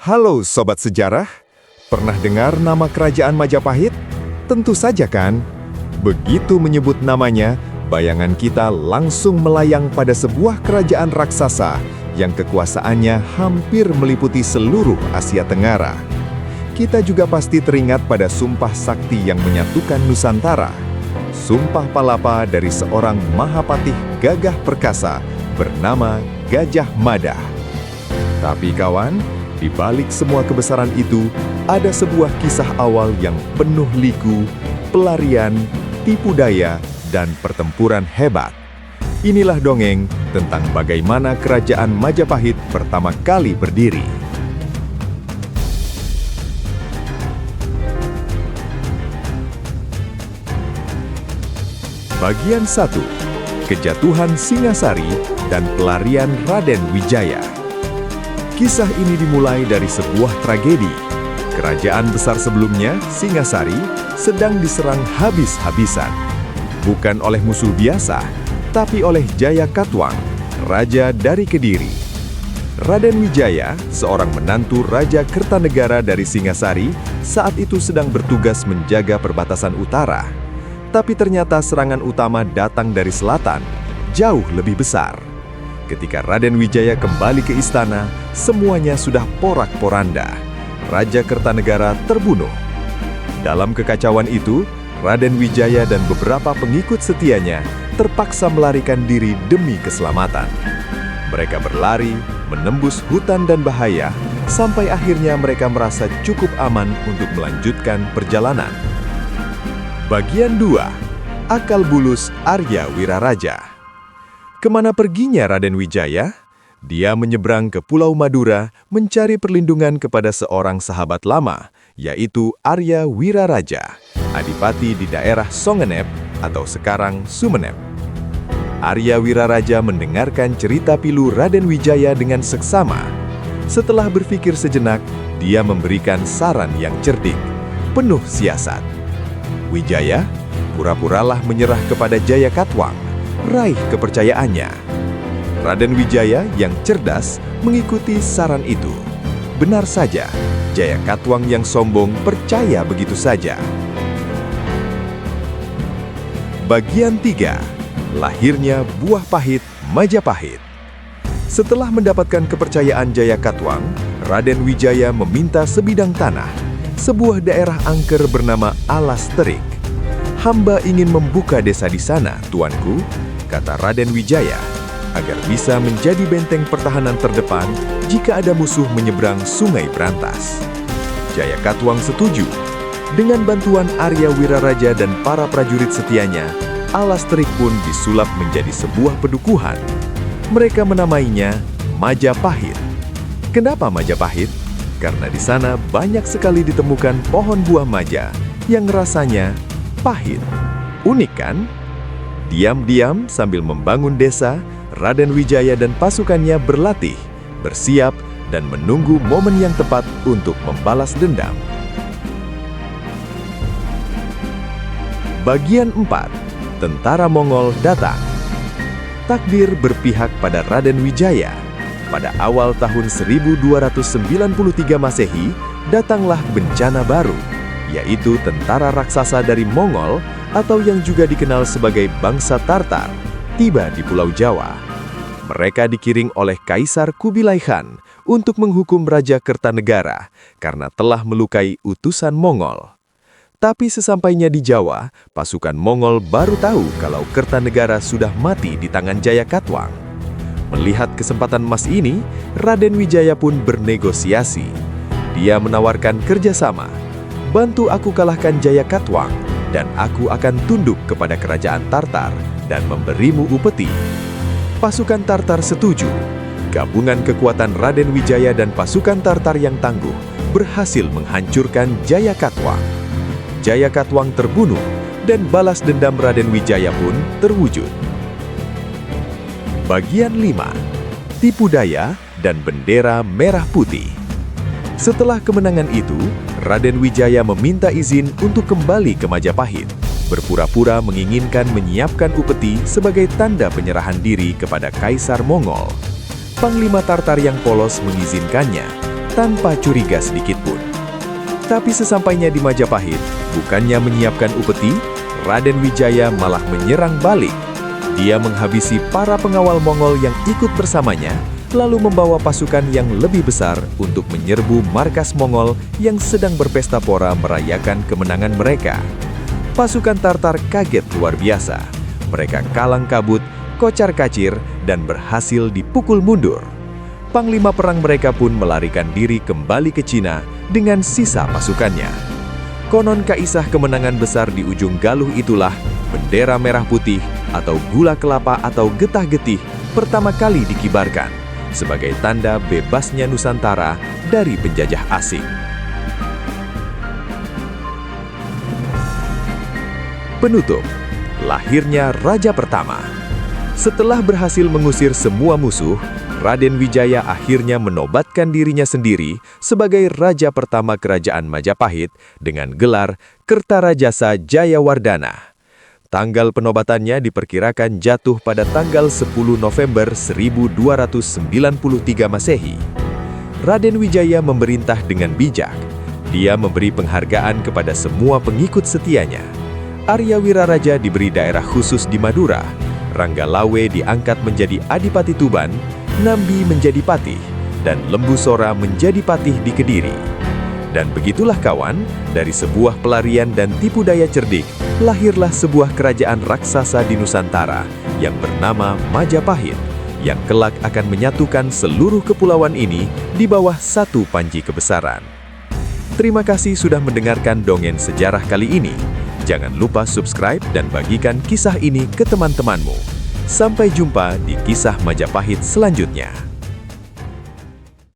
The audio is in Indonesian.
Halo Sobat Sejarah, pernah dengar nama kerajaan Majapahit? Tentu saja kan? Begitu menyebut namanya, bayangan kita langsung melayang pada sebuah kerajaan raksasa yang kekuasaannya hampir meliputi seluruh Asia Tenggara. Kita juga pasti teringat pada sumpah sakti yang menyatukan Nusantara. Sumpah Palapa dari seorang Mahapatih gagah perkasa bernama Gajah Mada. Tapi kawan, di balik semua kebesaran itu, ada sebuah kisah awal yang penuh liku, pelarian, tipu daya, dan pertempuran hebat. Inilah dongeng tentang bagaimana kerajaan Majapahit pertama kali berdiri. Bagian 1. Kejatuhan Singasari dan pelarian Raden Wijaya. Kisah ini dimulai dari sebuah tragedi. Kerajaan besar sebelumnya, Singasari, sedang diserang habis-habisan. Bukan oleh musuh biasa, tapi oleh Jaya Katwang, raja dari Kediri. Raden Wijaya, seorang menantu Raja Kertanegara dari Singasari, saat itu sedang bertugas menjaga perbatasan utara. Tapi ternyata serangan utama datang dari selatan, jauh lebih besar. Ketika Raden Wijaya kembali ke istana, semuanya sudah porak-poranda. Raja Kertanegara terbunuh. Dalam kekacauan itu, Raden Wijaya dan beberapa pengikut setianya terpaksa melarikan diri demi keselamatan. Mereka berlari, menembus hutan dan bahaya, sampai akhirnya mereka merasa cukup aman untuk melanjutkan perjalanan. Bagian 2. Akal bulus Arya Wiraraja. Kemana perginya Raden Wijaya? Dia menyeberang ke Pulau Madura mencari perlindungan kepada seorang sahabat lama, yaitu Arya Wiraraja, adipati di daerah Songenep atau sekarang Sumenep. Arya Wiraraja mendengarkan cerita pilu Raden Wijaya dengan seksama. Setelah berpikir sejenak, dia memberikan saran yang cerdik, penuh siasat. Wijaya, pura-puralah menyerah kepada Jaya Katwang, raih kepercayaannya. Raden Wijaya yang cerdas mengikuti saran itu. Benar saja, Jaya Katwang yang sombong percaya begitu saja. Bagian 3. Lahirnya buah pahit Majapahit. Setelah mendapatkan kepercayaan Jaya Katwang, Raden Wijaya meminta sebidang tanah, sebuah daerah angker bernama Alas Terik. "Hamba ingin membuka desa di sana, tuanku," kata Raden Wijaya, agar bisa menjadi benteng pertahanan terdepan jika ada musuh menyeberang Sungai Brantas. Jaya Katwang setuju. Dengan bantuan Arya Wiraraja dan para prajurit setianya, Alas Terik pun disulap menjadi sebuah pedukuhan. Mereka menamainya Majapahit. Kenapa Majapahit? Karena di sana banyak sekali ditemukan pohon buah maja yang rasanya pahit. Unik kan? Diam-diam sambil membangun desa, Raden Wijaya dan pasukannya berlatih, bersiap, dan menunggu momen yang tepat untuk membalas dendam. Bagian 4. Tentara Mongol datang. Takdir berpihak pada Raden Wijaya. Pada awal tahun 1293 Masehi, datanglah bencana baru, yaitu tentara raksasa dari Mongol atau yang juga dikenal sebagai bangsa Tartar, tiba di Pulau Jawa. Mereka dikiring oleh Kaisar Kubilai Khan untuk menghukum Raja Kertanegara karena telah melukai utusan Mongol. Tapi sesampainya di Jawa, pasukan Mongol baru tahu kalau Kertanegara sudah mati di tangan Jaya Katwang. Melihat kesempatan emas ini, Raden Wijaya pun bernegosiasi. Dia menawarkan kerjasama. "Bantu aku kalahkan Jaya Katwang, dan aku akan tunduk kepada kerajaan Tartar dan memberimu upeti." Pasukan Tartar setuju. Gabungan kekuatan Raden Wijaya dan pasukan Tartar yang tangguh berhasil menghancurkan Jaya Katwang. Jaya Katwang terbunuh, dan balas dendam Raden Wijaya pun terwujud. Bagian 5. Tipu daya dan bendera merah putih. Setelah kemenangan itu, Raden Wijaya meminta izin untuk kembali ke Majapahit, berpura-pura menginginkan menyiapkan upeti sebagai tanda penyerahan diri kepada Kaisar Mongol. Panglima Tartar yang polos mengizinkannya, tanpa curiga sedikitpun. Tapi sesampainya di Majapahit, bukannya menyiapkan upeti, Raden Wijaya malah menyerang balik. Dia menghabisi para pengawal Mongol yang ikut bersamanya, lalu membawa pasukan yang lebih besar untuk menyerbu markas Mongol yang sedang berpesta pora merayakan kemenangan mereka. Pasukan Tartar kaget luar biasa. Mereka kalang kabut, kocar-kacir, dan berhasil dipukul mundur. Panglima perang mereka pun melarikan diri kembali ke Cina dengan sisa pasukannya. Konon kisah kemenangan besar di ujung Galuh itulah bendera merah putih atau gula kelapa atau getah-getih pertama kali dikibarkan sebagai tanda bebasnya Nusantara dari penjajah asing. Penutup, lahirnya Raja Pertama. Setelah berhasil mengusir semua musuh, Raden Wijaya akhirnya menobatkan dirinya sendiri sebagai Raja Pertama Kerajaan Majapahit dengan gelar Kertarajasa Jayawardana. Tanggal penobatannya diperkirakan jatuh pada tanggal 10 November 1293 Masehi. Raden Wijaya memerintah dengan bijak. Dia memberi penghargaan kepada semua pengikut setianya. Arya Wiraraja diberi daerah khusus di Madura, Ranggalawe diangkat menjadi Adipati Tuban, Nambi menjadi patih, dan Lembu Sora menjadi patih di Kediri. Dan begitulah kawan, dari sebuah pelarian dan tipu daya cerdik, lahirlah sebuah kerajaan raksasa di Nusantara yang bernama Majapahit, yang kelak akan menyatukan seluruh kepulauan ini di bawah satu panji kebesaran. Terima kasih sudah mendengarkan dongeng sejarah kali ini. Jangan lupa subscribe dan bagikan kisah ini ke teman-temanmu. Sampai jumpa di kisah Majapahit selanjutnya.